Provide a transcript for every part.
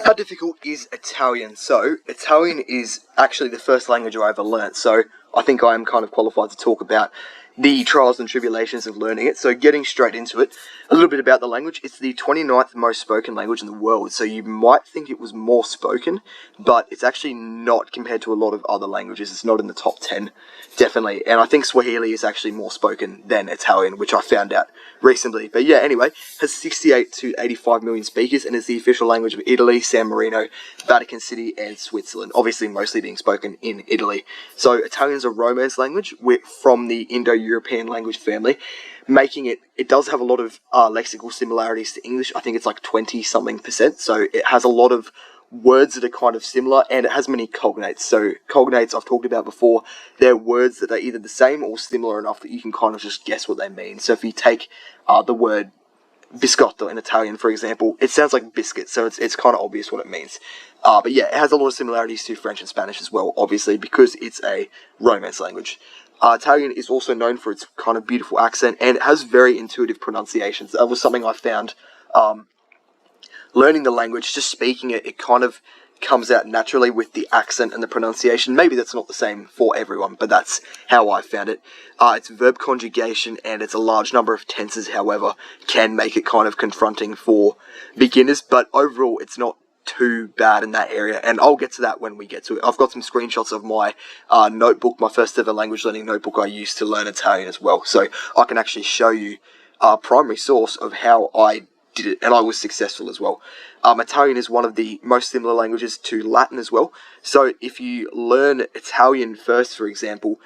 How difficult is Italian? So, Italian is actually the first language I ever learnt, so I think I am kind of qualified to talk about the trials and tribulations of learning it. So, getting straight into it, a little bit about the language. It's the 29th most spoken language in the world, so you might think it was more spoken, but it's actually not compared to a lot of other languages. It's not in the top 10, definitely. And I think Swahili is actually more spoken than Italian, which I found out recently. But yeah, anyway, has 68 to 85 million speakers and is the official language of Italy, San Marino, Vatican City, and Switzerland. Obviously, mostly being spoken in Italy. So, Italian is a Romance language from the Indo-European language family, making it does have a lot of lexical similarities to English. I think it's like 20-something%. So, it has a lot of words that are kind of similar, and it has many cognates. So cognates I've talked about before, they're words that are either the same or similar enough that you can kind of just guess what they mean. So if you take the word biscotto in Italian, for example, it sounds like biscuit, so it's kind of obvious what it means. But yeah, it has a lot of similarities to French and Spanish as well, obviously, because it's a Romance language. Italian is also known for its kind of beautiful accent, and it has very intuitive pronunciations. That was something I found learning the language, just speaking it, it kind of comes out naturally with the accent and the pronunciation. Maybe that's not the same for everyone, but that's how I found it. It's verb conjugation and it's a large number of tenses, however, can make it kind of confronting for beginners, but overall it's not too bad in that area, and I'll get to that when we get to it. I've got some screenshots of my notebook, my first ever language learning notebook I used to learn Italian as well, so I can actually show you a primary source of how I did it, and I was successful as well. Italian is one of the most similar languages to Latin as well. So if you learn Italian first, for example,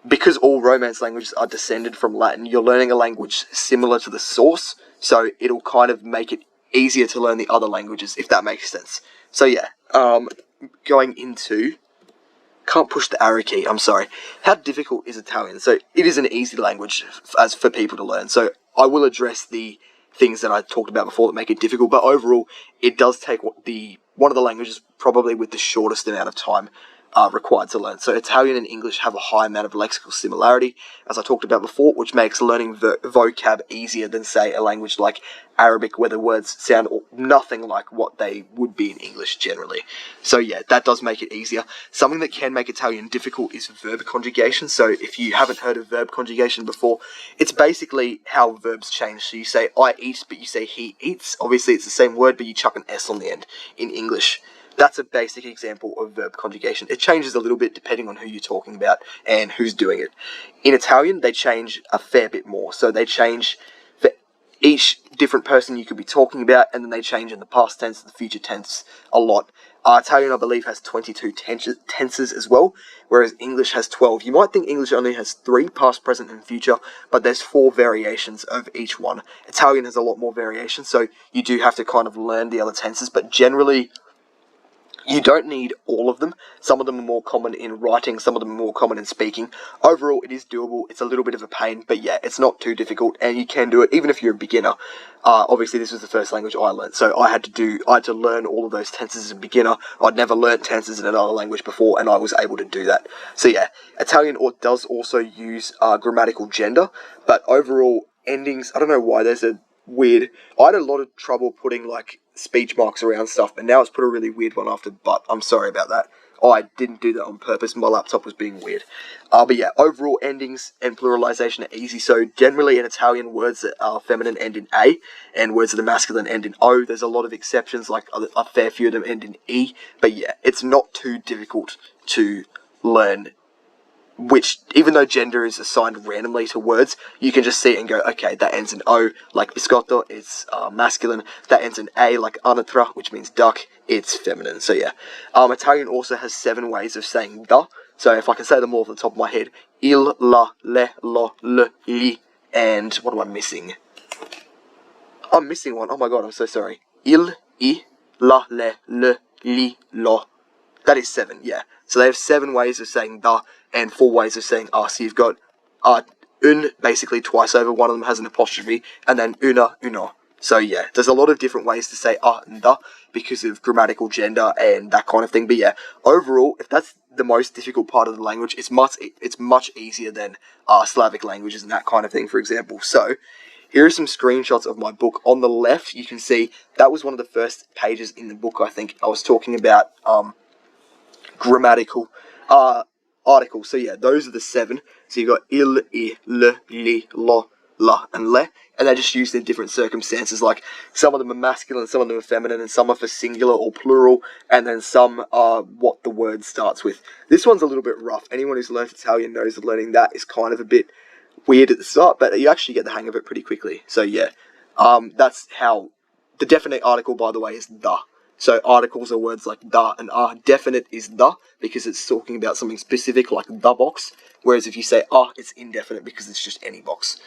because all Romance languages are descended from Latin, you're learning a language similar to the source, so it'll kind of make it easier to learn the other languages, if that makes sense. So yeah, going into... Can't push the arrow key, I'm sorry. How difficult is Italian? So it is an easy language as for people to learn, so I will address the things that I talked about before that make it difficult, but overall it does take one of the languages probably with the shortest amount of time required to learn. So Italian and English have a high amount of lexical similarity, as I talked about before, which makes learning vocab easier than, say, a language like Arabic, where the words sound nothing like what they would be in English generally. So yeah, that does make it easier. Something that can make Italian difficult is verb conjugation. So if you haven't heard of verb conjugation before, it's basically how verbs change. So you say I eat, but you say he eats. Obviously it's the same word, but you chuck an S on the end in English. That's a basic example of verb conjugation. It changes a little bit depending on who you're talking about and who's doing it. In Italian, they change a fair bit more. So they change for each different person you could be talking about, and then they change in the past tense and the future tense a lot. Italian, I believe, has 22 tenses as well, whereas English has 12. You might think English only has 3, past, present, and future, but there's 4 variations of each one. Italian has a lot more variations, so you do have to kind of learn the other tenses, but generally you don't need all of them. Some of them are more common in writing, some of them are more common in speaking. Overall, it is doable. It's a little bit of a pain, but yeah, it's not too difficult, and you can do it even if you're a beginner. Obviously, this was the first language I learned, so I had to learn all of those tenses as a beginner. I'd never learnt tenses in another language before, and I was able to do that. So yeah, Italian does also use grammatical gender, but overall, endings, I don't know why there's a weird... I had a lot of trouble putting, like, speech marks around stuff, but now it's put a really weird one after but. I'm sorry about that. I didn't do that on purpose. My laptop was being weird. But yeah, overall endings and pluralization are easy. So generally in Italian, words that are feminine end in A, and words that are masculine end in O. There's a lot of exceptions, like a fair few of them end in E. But yeah, it's not too difficult to learn, which, even though gender is assigned randomly to words, you can just see it and go, okay, that ends in O, like biscotto, it's masculine. That ends in A, like anatra, which means duck, it's feminine. So yeah, Italian also has 7 ways of saying da. So if I can say them all off the top of my head, il, la, le, lo, le, li, and what am I missing? I'm missing one. Oh my god, I'm so sorry. Il, I, la, le, li, lo. That is 7, yeah. So they have 7 ways of saying da and 4 ways of saying So you've got un basically twice over. One of them has an apostrophe, and then una, uno. So yeah, there's a lot of different ways to say and da because of grammatical gender and that kind of thing. But yeah, overall, if that's the most difficult part of the language, it's much easier than Slavic languages and that kind of thing, for example. So here are some screenshots of my book. On the left, you can see that was one of the first pages in the book. I think I was talking about grammatical articles. So yeah, those are the 7. So you've got il, I, le, li, lo, la, and le, and they're just used in different circumstances. Like some of them are masculine, some of them are feminine, and some are for singular or plural, and then some are what the word starts with. This one's a little bit rough. Anyone who's learned Italian knows that learning that is kind of a bit weird at the start, but you actually get the hang of it pretty quickly. So yeah, that's how the definite article, by the way, is the. So articles are words like the and are. Definite is the because it's talking about something specific like the box. Whereas if you say it's indefinite because it's just any box.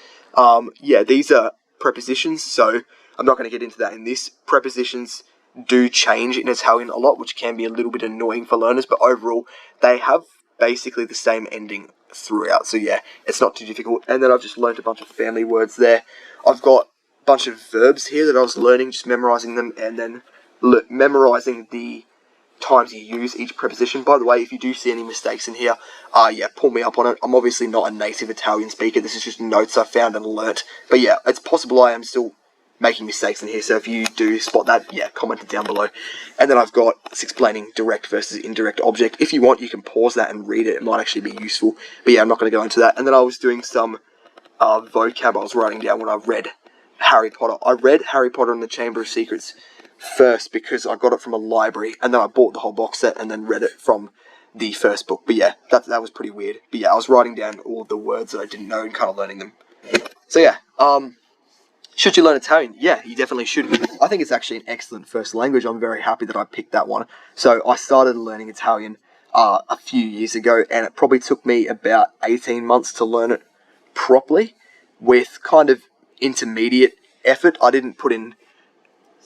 Yeah, these are prepositions, so I'm not going to get into that in this. Prepositions do change in Italian a lot, which can be a little bit annoying for learners, but overall they have basically the same ending throughout. So yeah, it's not too difficult. And then I've just learned a bunch of family words there. I've got a bunch of verbs here that I was learning, just memorizing them, and then memorizing the times you use each preposition. By the way, if you do see any mistakes in here, yeah, pull me up on it. I'm obviously not a native Italian speaker. This is just notes I found and learnt. But yeah, it's possible I am still making mistakes in here. So if you do spot that, yeah, comment it down below. And then I've got it's explaining direct versus indirect object. If you want, you can pause that and read it. It might actually be useful. But yeah, I'm not going to go into that. And then I was doing some vocab I was writing down when I read Harry Potter. I read Harry Potter and the Chamber of Secrets first because I got it from a library, and then I bought the whole box set and then read it from the first book. But yeah, that was pretty weird. But yeah, I was writing down all the words that I didn't know and kind of learning them. So yeah, should you learn Italian? Yeah, you definitely should. I think it's actually an excellent first language. I'm very happy that I picked that one. So I started learning Italian a few years ago, and it probably took me about 18 months to learn it properly with kind of intermediate effort. I didn't put in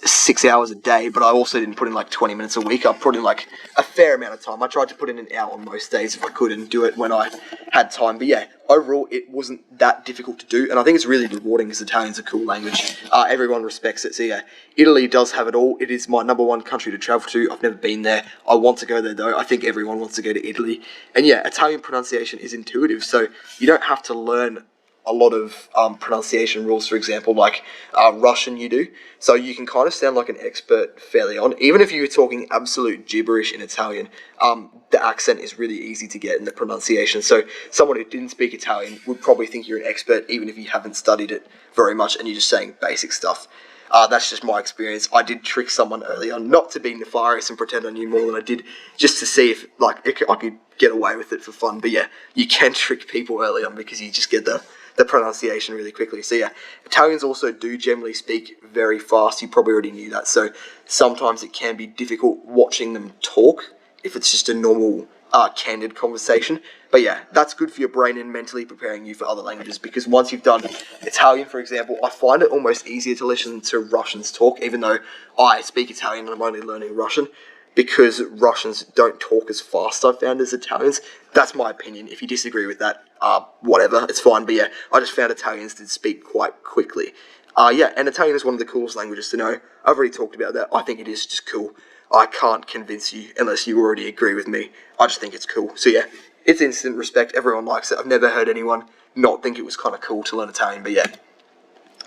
6 hours a day, but I also didn't put in like 20 minutes a week. I put in like a fair amount of time. I tried to put in an hour on most days if I could and do it when I had time. But yeah, overall it wasn't that difficult to do, and I think it's really rewarding because Italian's a cool language. Everyone respects it. So yeah, Italy does have it all. It is my #1 country to travel to. I've never been there. I want to go there though. I think everyone wants to go to Italy. And yeah, Italian pronunciation is intuitive, so you don't have to learn a lot of pronunciation rules, for example, like Russian you do. So you can kind of sound like an expert fairly on. Even if you were talking absolute gibberish in Italian, the accent is really easy to get in the pronunciation. So someone who didn't speak Italian would probably think you're an expert, even if you haven't studied it very much and you're just saying basic stuff. That's just my experience. I did trick someone early on, not to be nefarious and pretend I knew more than I did, just to see if I could get away with it for fun. But yeah, you can trick people early on because you just get the pronunciation really quickly. So yeah, Italians also do generally speak very fast. You probably already knew that. So sometimes it can be difficult watching them talk if it's just a normal, candid conversation. But yeah, that's good for your brain and mentally preparing you for other languages, because once you've done Italian, for example, I find it almost easier to listen to Russians talk, even though I speak Italian and I'm only learning Russian, because Russians don't talk as fast, I've found, as Italians. That's my opinion. If you disagree with that, whatever, it's fine. But yeah, I just found Italians did speak quite quickly. Yeah, and Italian is one of the coolest languages to know. I've already talked about that. I think it is just cool. I can't convince you unless you already agree with me. I just think it's cool. So yeah, it's instant respect. Everyone likes it. I've never heard anyone not think it was kind of cool to learn Italian. But yeah,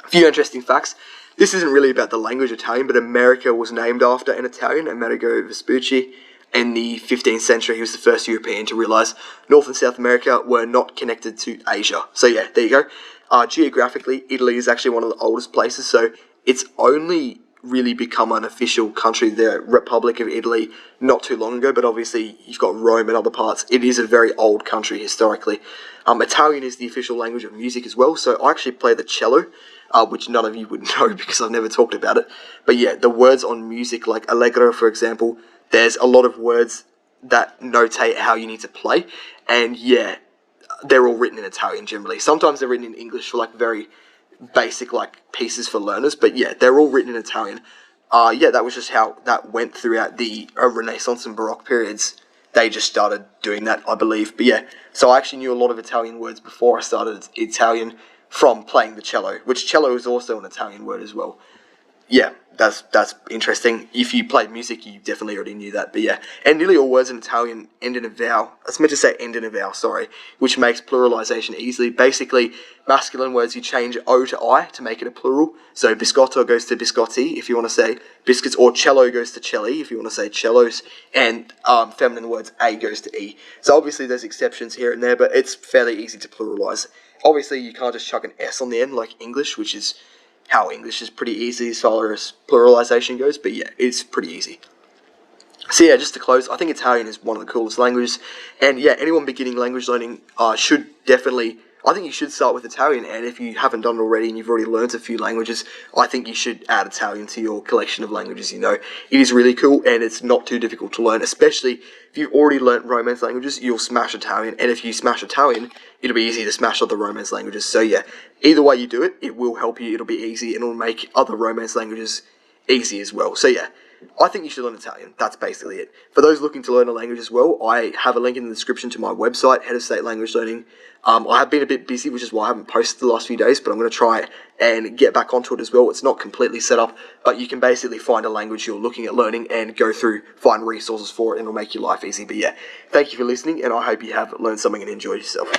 a few interesting facts. This isn't really about the language Italian, but America was named after an Italian, Amerigo Vespucci. In the 15th century, he was the first European to realise North and South America were not connected to Asia. So yeah, there you go. Geographically, Italy is actually one of the oldest places, so it's only really become an official country, the Republic of Italy, not too long ago, but obviously you've got Rome and other parts. It is a very old country historically. Italian is the official language of music as well, so I actually play the cello, which none of you would know because I've never talked about it. But yeah, the words on music, like Allegro, for example, there's a lot of words that notate how you need to play, and yeah, they're all written in Italian generally. Sometimes they're written in English for like very basic like pieces for learners, but yeah, they're all written in Italian. Yeah, that was just how that went throughout the Renaissance and Baroque periods. They just started doing that, I believe. But yeah, so I actually knew a lot of Italian words before I started Italian from playing the cello, which cello is also an Italian word as well. Yeah, that's interesting. If you played music, you definitely already knew that. But yeah, and nearly all words in Italian end in a vowel. I was meant to say end in a vowel, sorry, which makes pluralization easily. Basically, masculine words you change O to I to make it a plural. So biscotto goes to biscotti if you want to say biscuits, or cello goes to celli if you want to say cellos, and feminine words A goes to E. So obviously there's exceptions here and there, but it's fairly easy to pluralize. Obviously, you can't just chuck an S on the end like English, which is how English is pretty easy as far as pluralization goes, but yeah, it's pretty easy. So yeah, just to close, I think Italian is one of the coolest languages, and yeah, anyone beginning language learning should definitely, I think you should start with Italian, and if you haven't done it already and you've already learned a few languages, I think you should add Italian to your collection of languages. It is really cool, and it's not too difficult to learn, especially if you've already learnt Romance languages, you'll smash Italian, and if you smash Italian, it'll be easy to smash other Romance languages. So yeah, either way you do it, it will help you, it'll be easy, and it'll make other Romance languages easy as well. So yeah, I think you should learn Italian. That's basically it. For those looking to learn a language as well, I have a link in the description to my website, Head of State Language Learning. I have been a bit busy, which is why I haven't posted the last few days, but I'm going to try and get back onto it as well. It's not completely set up, but you can basically find a language you're looking at learning and go through, find resources for it, and it'll make your life easy. But yeah, thank you for listening, and I hope you have learned something and enjoyed yourself.